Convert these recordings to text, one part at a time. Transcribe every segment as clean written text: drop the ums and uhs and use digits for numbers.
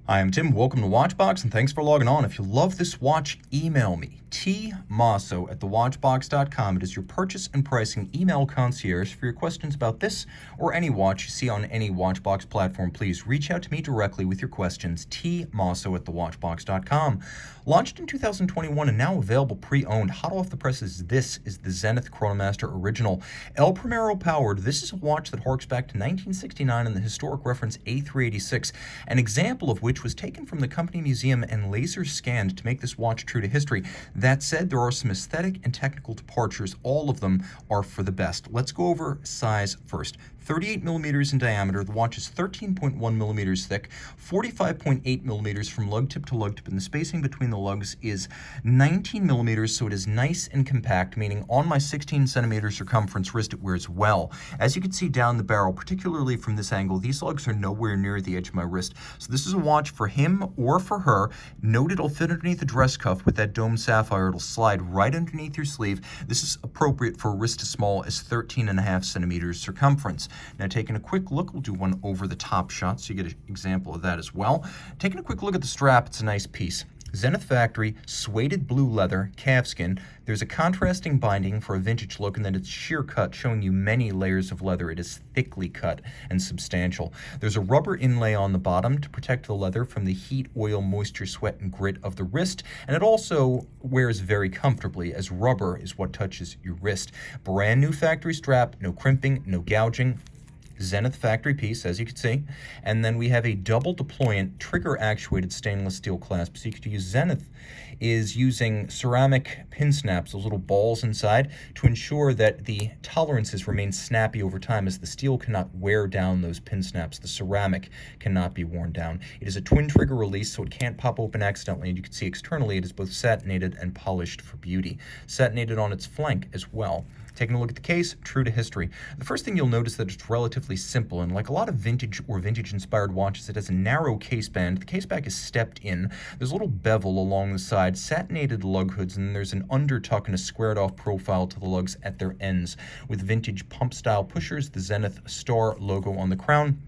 Hi, I'm Tim. Welcome to Watchbox, and thanks for logging on. If you love this watch, email me, tmosso@thewatchbox.com. It is your purchase and pricing email concierge for your questions about this or any watch you see on any Watchbox platform. Please reach out to me directly with your questions, tmosso@thewatchbox.com. Launched in 2021 and now available pre-owned, hot off the presses, this is the Zenith Chronomaster Original. El Primero powered, this is a watch that harks back to 1969 and the historic reference A386, an example of which was taken from the company museum and laser scanned to make this watch true to history. That said, there are some aesthetic and technical departures. All of them are for the best. Let's go over size first. 38 millimeters in diameter. The watch is 13.1 millimeters thick, 45.8 millimeters from lug tip to lug tip, and the spacing between the lugs is 19 millimeters, so it is nice and compact, meaning on my 16 centimeter circumference wrist it wears well. As you can see down the barrel, particularly from this angle, these lugs are nowhere near the edge of my wrist. So this is a watch for him or for her. Note it'll fit underneath the dress cuff with that dome sapphire. It'll slide right underneath your sleeve. This is appropriate for a wrist as small as 13.5 centimeters circumference. Now, taking a quick look, we'll do one over the top shot so you get an example of that as well. Taking a quick look at the strap, it's a nice piece. Zenith Factory, suede blue leather, calfskin. There's a contrasting binding for a vintage look, and then it's sheer cut, showing you many layers of leather. It is thickly cut and substantial. There's a rubber inlay on the bottom to protect the leather from the heat, oil, moisture, sweat, and grit of the wrist, and it also wears very comfortably, as rubber is what touches your wrist. Brand new factory strap, no crimping, no gouging. Zenith factory piece, as you can see, and then we have a double deployant trigger actuated stainless steel clasp. So you could use Zenith is using ceramic pin snaps, those little balls inside, to ensure that the tolerances remain snappy over time, as the steel cannot wear down those pin snaps. The ceramic cannot be worn down. It is a twin trigger release, so it can't pop open accidentally, and you can see externally it is both satinated and polished for beauty. Satinated on its flank as well. Taking a look at the case, true to history. The first thing you'll notice that it's relatively simple, and like a lot of vintage or vintage-inspired watches, it has a narrow case band. The case back is stepped in. There's a little bevel along the side, satinated lug hoods, and there's an undertuck and a squared-off profile to the lugs at their ends, with vintage pump-style pushers, the Zenith star logo on the crown.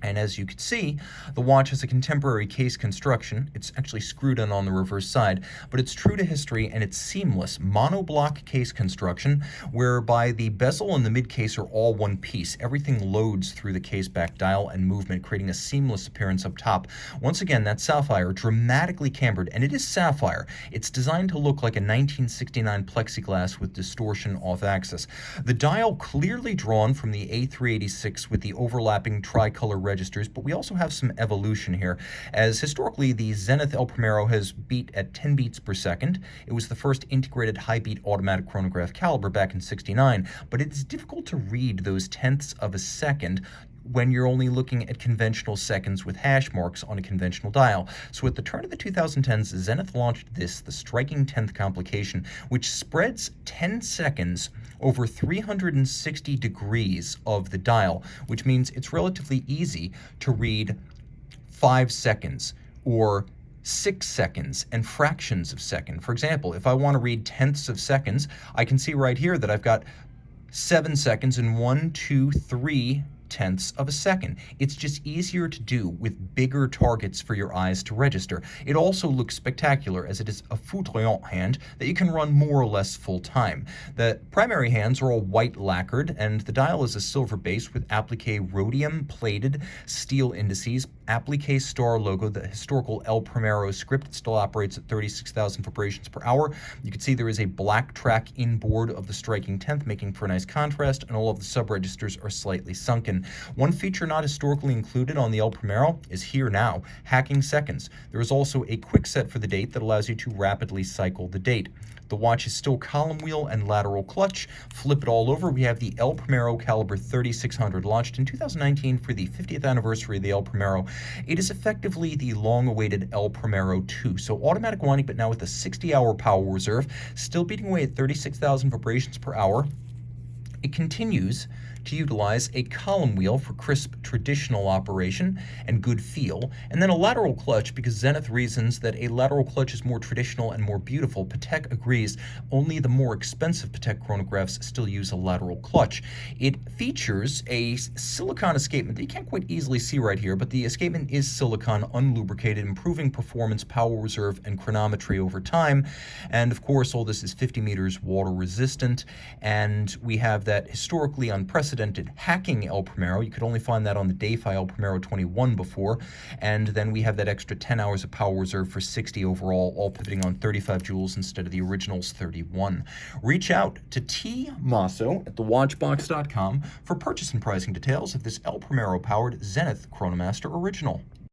And as you can see, the watch has a contemporary case construction. It's actually screwed in on the reverse side, but it's true to history, and it's seamless monoblock case construction, whereby the bezel and the mid case are all one piece. Everything loads through the case back dial and movement, creating a seamless appearance up top. Once again, that sapphire dramatically cambered, and it is sapphire. It's designed to look like a 1969 plexiglass with distortion off axis. The dial clearly drawn from the A386 with the overlapping tricolor registers, but we also have some evolution here, as historically the Zenith El Primero has beat at 10 beats per second. It was the first integrated high-beat automatic chronograph caliber back in '69, but it is difficult to read those tenths of a second when you're only looking at conventional seconds with hash marks on a conventional dial. So at the turn of the 2010s, Zenith launched this, the striking 10th complication, which spreads 10 seconds over 360 degrees of the dial, which means it's relatively easy to read 5 seconds or 6 seconds and fractions of second. For example, if I want to read tenths of seconds, I can see right here that I've got 7 seconds and 1, 2, 3 tenths of a second. It's just easier to do with bigger targets for your eyes to register. It also looks spectacular, as it is a foutriant hand that you can run more or less full time. The primary hands are all white lacquered, and the dial is a silver base with applique rhodium plated steel indices, applique star logo, the historical El Primero script. It still operates at 36,000 vibrations per hour. You can see there is a black track inboard of the striking 10th, making for a nice contrast, and all of the sub-registers are slightly sunken. One feature not historically included on the El Primero is here now, hacking seconds. There is also a quick set for the date that allows you to rapidly cycle the date. The watch is still column wheel and lateral clutch. Flip it all over, we have the El Primero caliber 3600, launched in 2019 for the 50th anniversary of the El Primero. It is effectively the long-awaited El Primero 2, so automatic winding, but now with a 60-hour power reserve, still beating away at 36,000 vibrations per hour. It continues to utilize a column wheel for crisp traditional operation and good feel, and then a lateral clutch because Zenith reasons that a lateral clutch is more traditional and more beautiful. Patek agrees. Only the more expensive Patek chronographs still use a lateral clutch. It features a silicone escapement that you can't quite easily see right here, but the escapement is silicone, unlubricated, improving performance, power reserve, and chronometry over time. And of course, all this is 50 meters water resistant. And we have that historically unprecedented hacking El Primero. You could only find that on the Dayfi El Primero 21 before. And then we have that extra 10 hours of power reserve for 60 overall, all pivoting on 35 joules instead of the original's 31. Reach out to Tim Mosso at thewatchbox.com for purchase and pricing details of this El Primero powered Zenith Chronomaster Original.